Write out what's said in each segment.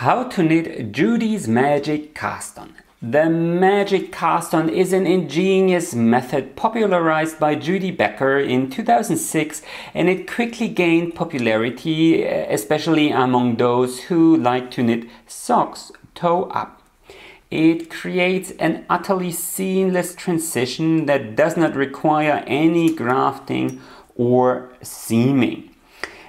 How to knit Judy's magic cast-on. The magic cast-on is an ingenious method popularized by Judy in 2006, and it quickly gained popularity, especially among those who like to knit socks toe up. It creates an utterly seamless transition that does not require any grafting or seaming.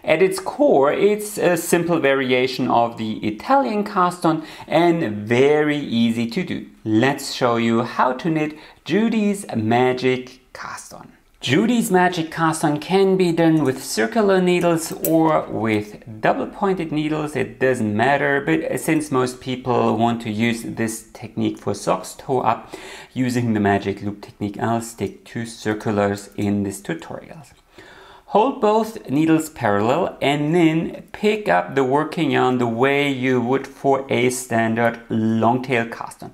At its core, it's a simple variation of the Italian cast-on and very easy to do. Let's show you how to knit Judy's magic cast-on. Judy's magic cast-on can be done with circular needles or with double-pointed needles. It doesn't matter, but since most people want to use this technique for socks toe up using the magic loop technique, I'll stick to circulars in this tutorial. Hold both needles parallel and then pick up the working yarn the way you would for a standard long tail cast-on.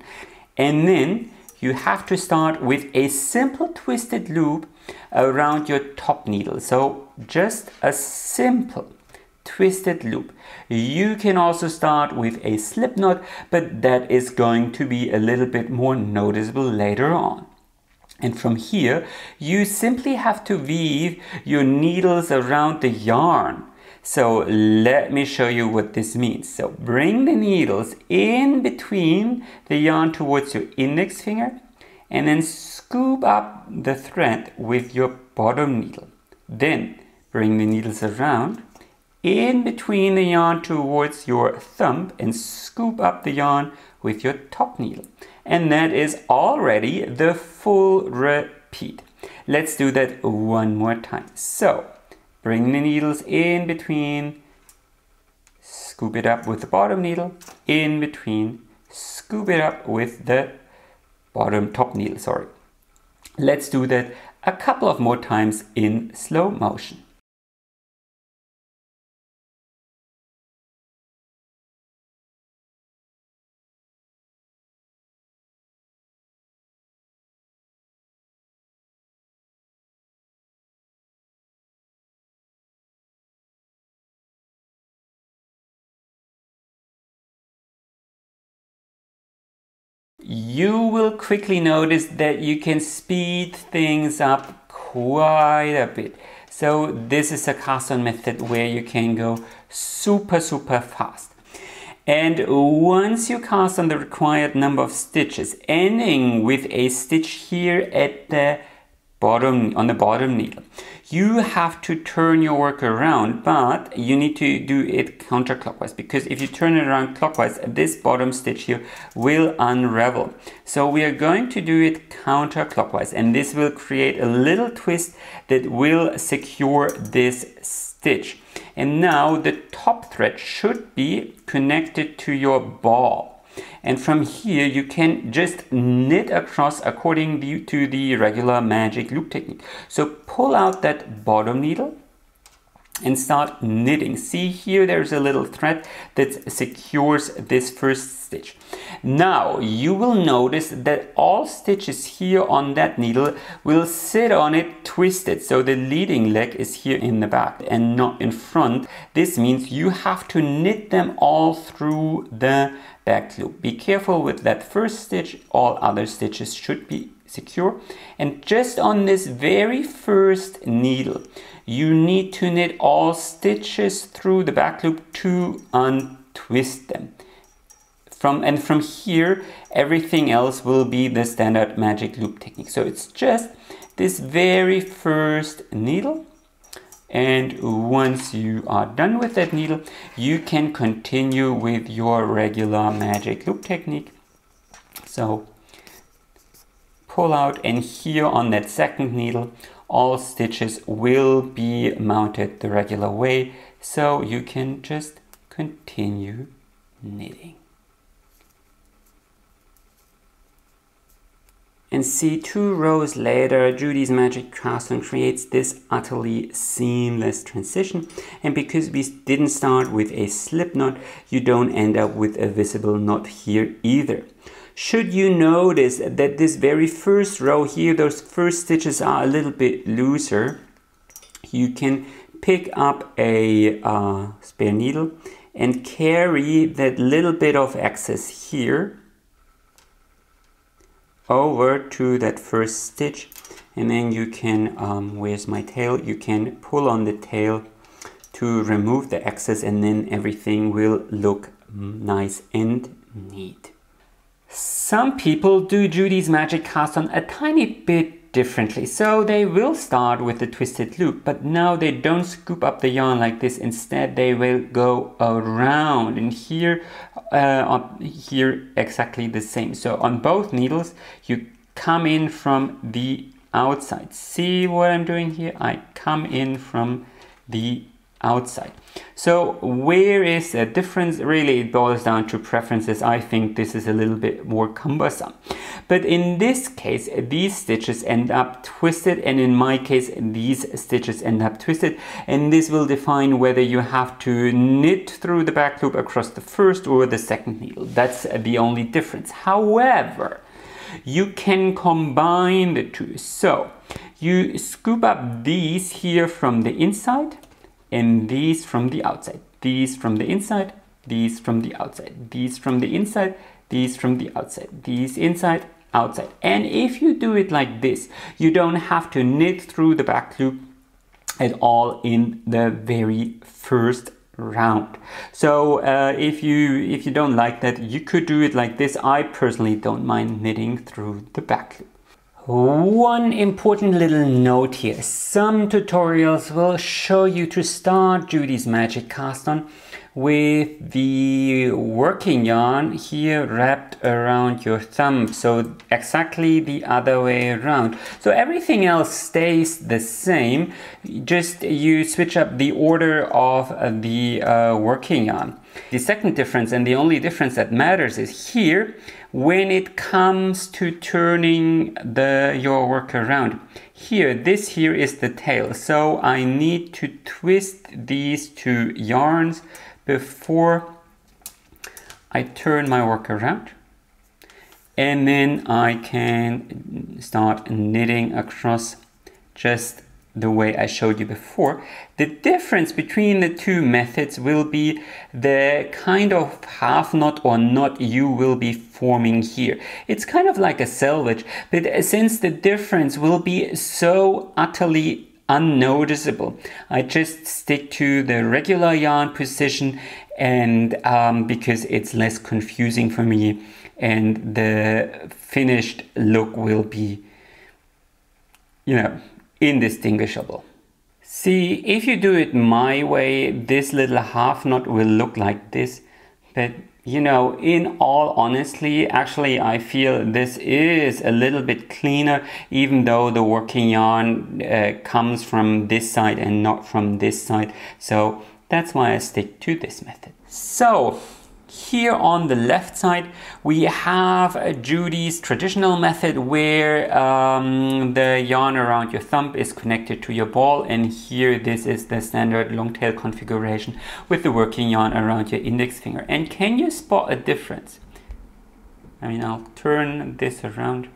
And then you have to start with a simple twisted loop around your top needle. So just a simple twisted loop. You can also start with a slip knot, but that is going to be a little bit more noticeable later on. And from here, you simply have to weave your needles around the yarn. So let me show you what this means. So bring the needles in between the yarn towards your index finger and then scoop up the thread with your bottom needle. Then bring the needles around in between the yarn towards your thumb and scoop up the yarn with your top needle. And that is already the full repeat. Let's do that one more time. So bring the needles in between, scoop it up with the bottom needle, in between, scoop it up with the top needle, sorry. Let's do that a couple of more times in slow motion. You will quickly notice that you can speed things up quite a bit. So this is a cast-on method where you can go super fast. And once you cast on the required number of stitches, ending with a stitch here at the bottom, on the bottom needle, you have to turn your work around, but you need to do it counterclockwise, because if you turn it around clockwise, this bottom stitch here will unravel. So we are going to do it counterclockwise, and this will create a little twist that will secure this stitch. And now the top thread should be connected to your ball. And from here you can just knit across according to the regular magic loop technique. So pull out that bottom needle and start knitting. See here, there's a little thread that secures this first stitch. Now you will notice that all stitches here on that needle will sit on it twisted. So the leading leg is here in the back and not in front. This means you have to knit them all through the back loop. Be careful with that first stitch. All other stitches should be secure. And just on this very first needle, you need to knit all stitches through the back loop to untwist them. From here, everything else will be the standard magic loop technique. So it's just this very first needle. And once you are done with that needle, you can continue with your regular magic loop technique. So pull out, and here on that second needle, all stitches will be mounted the regular way. So you can just continue knitting. And see, 2 rows later, Judy's magic cast-on creates this utterly seamless transition. And because we didn't start with a slip knot, you don't end up with a visible knot here either. Should you notice that this very first row here, those first stitches are a little bit looser, you can pick up a spare needle and carry that little bit of excess here over to that first stitch, and then you can, where's my tail? You can pull on the tail to remove the excess, and then everything will look nice and neat. Some people do Judy's magic cast on a tiny bit differently. So they will start with the twisted loop, but now they don't scoop up the yarn like this. Instead, they will go around, and here exactly the same. So on both needles, you come in from the outside. See what I'm doing here? I come in from the outside. So where is the difference? Really, it boils down to preferences. I think this is a little bit more cumbersome. But in this case, these stitches end up twisted, and in my case, these stitches end up twisted. And this will define whether you have to knit through the back loop across the first or the second needle. That's the only difference. However, you can combine the two. So you scoop up these here from the inside, and these from the outside, these from the inside, these from the outside, these from the inside, these from the outside, these inside, outside. And if you do it like this, you don't have to knit through the back loop at all in the very first round. So if you don't like that, you could do it like this. I personally don't mind knitting through the back loop. One important little note here. Some tutorials will show you to start Judy's magic cast on with the working yarn here wrapped around your thumb. So exactly the other way around. So everything else stays the same. Just you switch up the order of the working yarn. The second difference, and the only difference that matters, is here when it comes to turning your work around. Here, this here is the tail. So I need to twist these two yarns before I turn my work around. And then I can start knitting across just the way I showed you before. The difference between the two methods will be the kind of half knot or knot you will be forming here. It's kind of like a selvage, but since the difference will be so utterly unnoticeable, I just stick to the regular yarn position, and because it's less confusing for me, and the finished look will be, indistinguishable. See, if you do it my way, this little half knot will look like this. But in all honesty, actually I feel this is a little bit cleaner, even though the working yarn comes from this side and not from this side. So that's why I stick to this method. So here on the left side, we have Judy's traditional method where the yarn around your thumb is connected to your ball, and here this is the standard long tail configuration with the working yarn around your index finger. And can you spot a difference? I'll turn this around.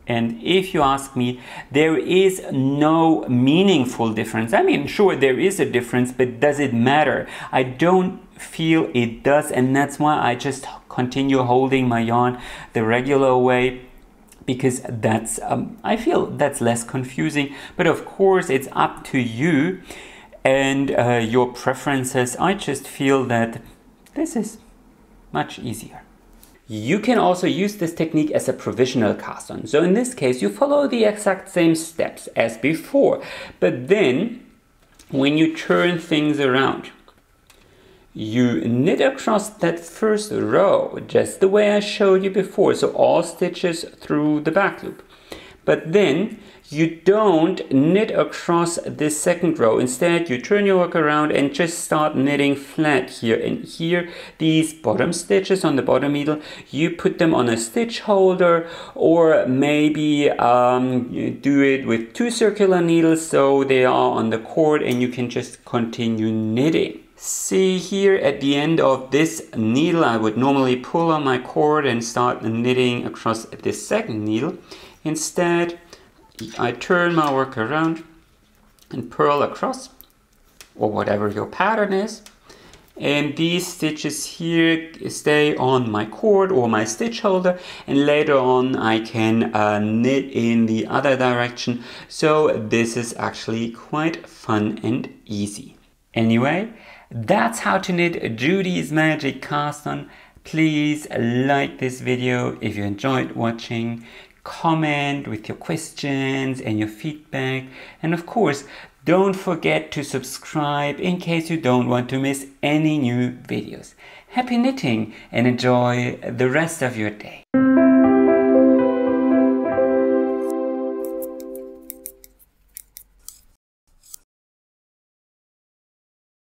And if you ask me, there is no meaningful difference. Sure, there is a difference, but does it matter? I don't feel it does, and that's why I just continue holding my yarn the regular way, because that's I feel that's less confusing. But of course, it's up to you and your preferences. I just feel that this is much easier. You can also use this technique as a provisional cast on. So in this case, you follow the exact same steps as before, but then when you turn things around, you knit across that first row just the way I showed you before, so all stitches through the back loop. But then you don't knit across this second row. Instead, you turn your work around and just start knitting flat here. And here, these bottom stitches on the bottom needle, you put them on a stitch holder, or maybe you do it with two circular needles so they are on the cord, and you can just continue knitting. See here at the end of this needle, I would normally pull on my cord and start knitting across this second needle. Instead, I turn my work around and purl across, or whatever your pattern is, And these stitches here stay on my cord or my stitch holder, and later on I can knit in the other direction. So this is actually quite fun and easy. Anyway, that's how to knit Judy's Magic Cast On. Please like this video if you enjoyed watching. Comment with your questions and your feedback, and of course don't forget to subscribe in case you don't want to miss any new videos. Happy knitting and enjoy the rest of your day.